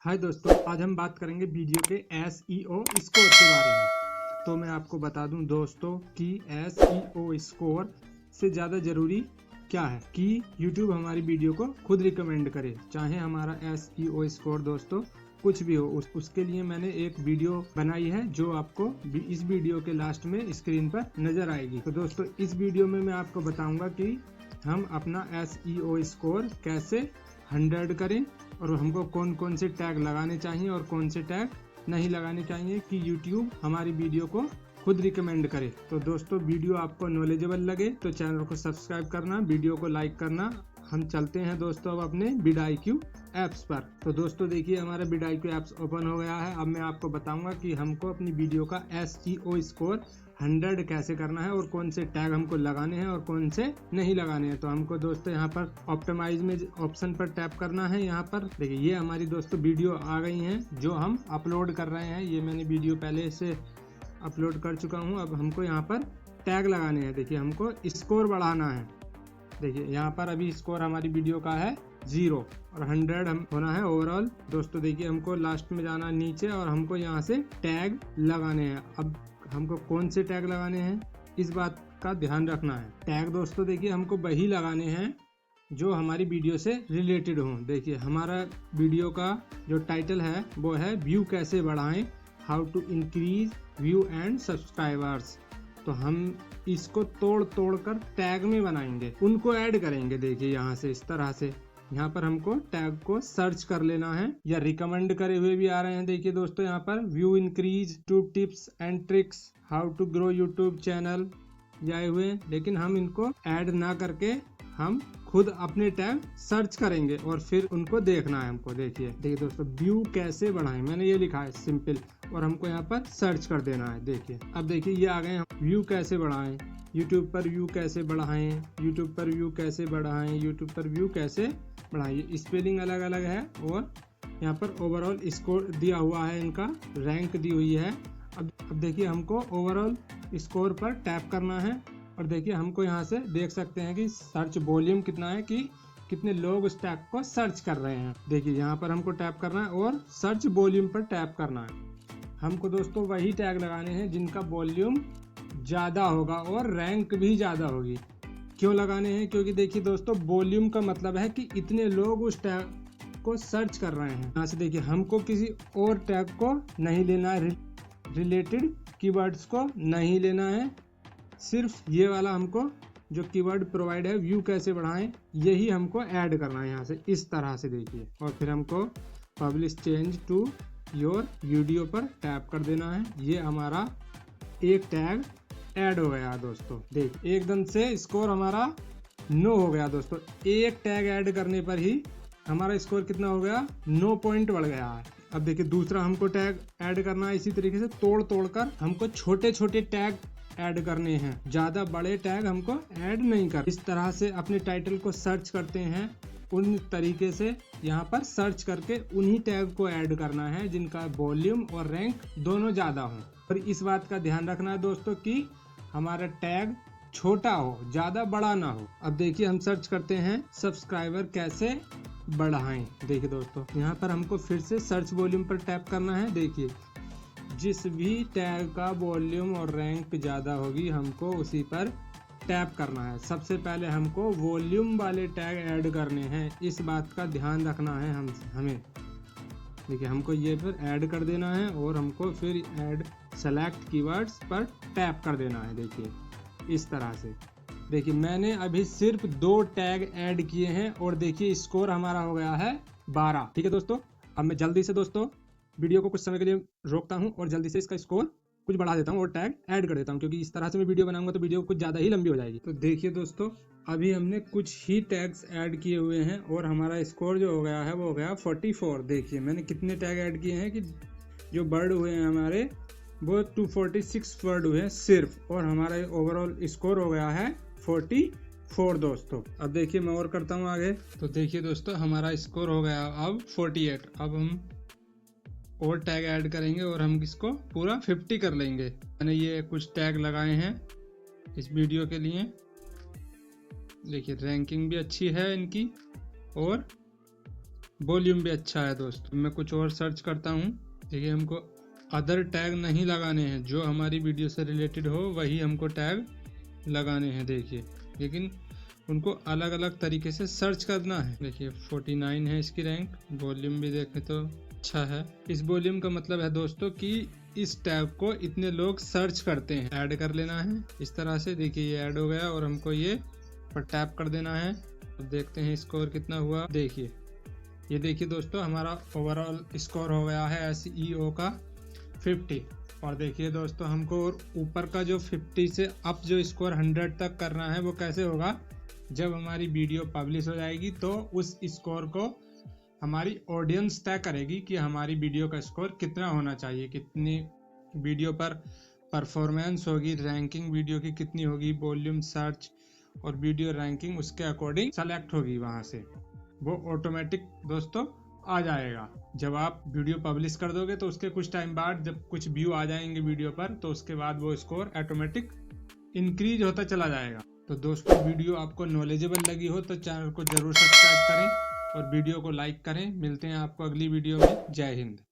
हाय दोस्तों, आज हम बात करेंगे वीडियो के SEO स्कोर के बारे में। तो मैं आपको बता दूं दोस्तों कि SEO स्कोर से ज़्यादा ज़रूरी क्या है कि YouTube हमारी वीडियो को खुद रिकमेंड करे, चाहे हमारा SEO स्कोर दोस्तों कुछ भी हो। उसके लिए मैंने एक वीडियो बनाई है जो आपको इस वीडियो के लास्ट में स्क्रीन पर नज़र आएगी। तो दोस्तों इस वीडियो में मैं आपको बताऊंगा कि हम अपना SEO स्कोर कैसे 100 करें और हमको कौन कौन से टैग लगाने चाहिए और कौन से टैग नहीं लगाने चाहिए कि YouTube हमारी वीडियो को खुद रिकमेंड करे। तो दोस्तों वीडियो आपको नॉलेजेबल लगे तो चैनल को सब्सक्राइब करना, वीडियो को लाइक करना। हम चलते हैं दोस्तों अब अपने vidIQ ऐप्स पर। तो दोस्तों देखिए हमारा vidIQ ऐप्स ओपन हो गया है। अब मैं आपको बताऊंगा कि हमको अपनी वीडियो का SEO स्कोर 100 कैसे करना है और कौन से टैग हमको लगाने हैं और कौन से नहीं लगाने हैं। तो हमको दोस्तों यहाँ पर ऑप्टिमाइज में ऑप्शन पर टैप करना है। यहाँ पर देखिए ये हमारी दोस्तों वीडियो आ गई हैं जो हम अपलोड कर रहे हैं। ये मैंने वीडियो पहले से अपलोड कर चुका हूँ। अब हमको यहाँ पर टैग लगाने हैं। देखिए हमको स्कोर बढ़ाना है। देखिए यहाँ पर अभी स्कोर हमारी वीडियो का है 0 और 100 हम होना है ओवरऑल। दोस्तों देखिए हमको लास्ट में जाना नीचे और हमको यहाँ से टैग लगाने हैं। अब हमको कौन से टैग लगाने हैं इस बात का ध्यान रखना है। टैग दोस्तों देखिए हमको वही लगाने हैं जो हमारी वीडियो से रिलेटेड हो। देखिए हमारा वीडियो का जो टाइटल है वो है व्यू कैसे बढ़ाएं, how to increase view and subscribers. तो हम इसको तोड़ कर टैग में बनाएंगे, उनको ऐड करेंगे। देखिए यहाँ से इस तरह से यहाँ पर हमको टैग को सर्च कर लेना है या रिकमेंड करे हुए भी आ रहे हैं। देखिए दोस्तों यहाँ पर view increase, YouTube tips and tricks, how to grow YouTube channel आए हुए, लेकिन हम इनको ऐड ना करके हम खुद अपने टैग सर्च करेंगे और फिर उनको देखना है हमको। देखिए दोस्तों व्यू कैसे बढ़ाएं, मैंने ये लिखा है सिंपल और हमको यहाँ पर सर्च कर देना है। देखिए अब देखिए ये आ गए व्यू कैसे बढ़ाएं, यूट्यूब पर व्यू कैसे बढ़ाएं, यूट्यूब पर व्यू कैसे बढ़ाएं, यूट्यूब पर व्यू कैसे बढ़ाएं। स्पेलिंग अलग अलग है और यहाँ पर ओवरऑल स्कोर दिया हुआ है, इनका रैंक दी हुई है। अब देखिए हमको ओवरऑल स्कोर पर टैप करना है और देखिए हमको यहाँ से देख सकते हैं कि सर्च वॉल्यूम कितना है, कि कितने लोग उस टैग को सर्च कर रहे हैं। देखिए यहाँ पर हमको टैप करना है और सर्च वॉल्यूम पर टैप करना है। हमको दोस्तों वही टैग लगाने हैं जिनका वॉल्यूम ज़्यादा होगा और रैंक भी ज़्यादा होगी। क्यों लगाने हैं? क्योंकि देखिए दोस्तों वॉल्यूम का मतलब है कि इतने लोग उस टैग को सर्च कर रहे हैं। यहाँ से देखिए हमको किसी और टैग को नहीं लेना है, रिलेटेड कीवर्ड्स को नहीं लेना है, सिर्फ ये वाला हमको जो कीवर्ड प्रोवाइड है व्यू कैसे बढ़ाएं यही हमको ऐड करना है यहाँ से इस तरह से। देखिए और फिर हमको publish change to your video पर टैप कर देना है। ये हमारा एक टैग ऐड हो गया दोस्तों। देख एकदम से स्कोर हमारा 9 हो गया दोस्तों। एक टैग ऐड करने पर ही हमारा स्कोर कितना हो गया, 9 पॉइंट बढ़ गया है। अब देखिए दूसरा हमको टैग ऐड करना है। इसी तरीके से तोड़ कर हमको छोटे छोटे टैग ऐड करने हैं, ज्यादा बड़े टैग हमको ऐड नहीं कर। इस तरह से अपने टाइटल को सर्च करते हैं उन तरीके से यहाँ पर सर्च करके उन्हीं टैग को ऐड करना है जिनका वॉल्यूम और रैंक दोनों ज्यादा हो। और इस बात का ध्यान रखना है दोस्तों कि हमारा टैग छोटा हो, ज्यादा बड़ा ना हो। अब देखिए हम सर्च करते हैं सब्सक्राइबर कैसे बढ़ाएं। देखिए दोस्तों यहाँ पर हमको फिर से सर्च वॉल्यूम पर टैप करना है। देखिए जिस भी टैग का वॉल्यूम और रैंक ज़्यादा होगी हमको उसी पर टैप करना है। सबसे पहले हमको वॉल्यूम वाले टैग ऐड करने हैं, इस बात का ध्यान रखना है हमें। देखिए हमको ये फिर ऐड कर देना है और हमको फिर ऐड सेलेक्ट कीवर्ड्स पर टैप कर देना है। देखिए इस तरह से। देखिए मैंने अभी सिर्फ 2 टैग ऐड किए हैं और देखिए स्कोर हमारा हो गया है 12। ठीक है दोस्तों, अब मैं जल्दी से दोस्तों वीडियो को कुछ समय के लिए रोकता हूं और जल्दी से इसका स्कोर कुछ बढ़ा देता हूं और टैग ऐड कर देता हूं, क्योंकि इस तरह से मैं वीडियो बनाऊंगा तो वीडियो कुछ ज़्यादा ही लंबी हो जाएगी। तो देखिए दोस्तों अभी हमने कुछ ही टैग्स ऐड किए हुए हैं और हमारा स्कोर जो हो गया है वो हो गया 44। देखिए मैंने कितने टैग ऐड किए हैं कि जो वर्ड हुए हैं हमारे वो 246 वर्ड हुए हैं सिर्फ, और हमारा ओवरऑल स्कोर हो गया है 44 दोस्तों। अब देखिए मैं और करता हूँ आगे। तो देखिए दोस्तों हमारा स्कोर हो गया अब 48। अब हम और टैग ऐड करेंगे और हम इसको पूरा 50 कर लेंगे। मैंने ये कुछ टैग लगाए हैं इस वीडियो के लिए। देखिए रैंकिंग भी अच्छी है इनकी और वॉल्यूम भी अच्छा है दोस्तों। मैं कुछ और सर्च करता हूँ। देखिए हमको अदर टैग नहीं लगाने हैं, जो हमारी वीडियो से रिलेटेड हो वही हमको टैग लगाने हैं। देखिए लेकिन उनको अलग अलग तरीके से सर्च करना है। देखिए 49 है इसकी रैंक। वॉल्यूम भी देखें तो अच्छा है। इस वॉल्यूम का मतलब है दोस्तों कि इस टैग को इतने लोग सर्च करते हैं। ऐड कर लेना है इस तरह से। देखिए ये ऐड हो गया और हमको ये पर टैप कर देना है। अब देखते हैं स्कोर कितना हुआ। देखिए ये देखिए दोस्तों हमारा ओवरऑल स्कोर हो गया है SEO का 50। और देखिए दोस्तों हमको और ऊपर का जो 50 से अप जो स्कोर 100 तक करना है वो कैसे होगा, जब हमारी वीडियो पब्लिश हो जाएगी तो उस स्कोर को हमारी ऑडियंस तय करेगी कि हमारी वीडियो का स्कोर कितना होना चाहिए, कितनी वीडियो पर परफॉर्मेंस होगी, रैंकिंग वीडियो की कितनी होगी, वॉल्यूम, सर्च और वीडियो रैंकिंग उसके अकॉर्डिंग सेलेक्ट होगी। वहां से वो ऑटोमेटिक दोस्तों आ जाएगा। जब आप वीडियो पब्लिश कर दोगे तो उसके कुछ टाइम बाद जब कुछ व्यू आ जाएंगे वीडियो पर, तो उसके बाद वो स्कोर ऑटोमेटिक इंक्रीज होता चला जाएगा। तो दोस्तों वीडियो आपको नॉलेजेबल लगी हो तो चैनल को जरूर सब्सक्राइब करें और वीडियो को लाइक करें। मिलते हैं आपको अगली वीडियो में। जय हिंद।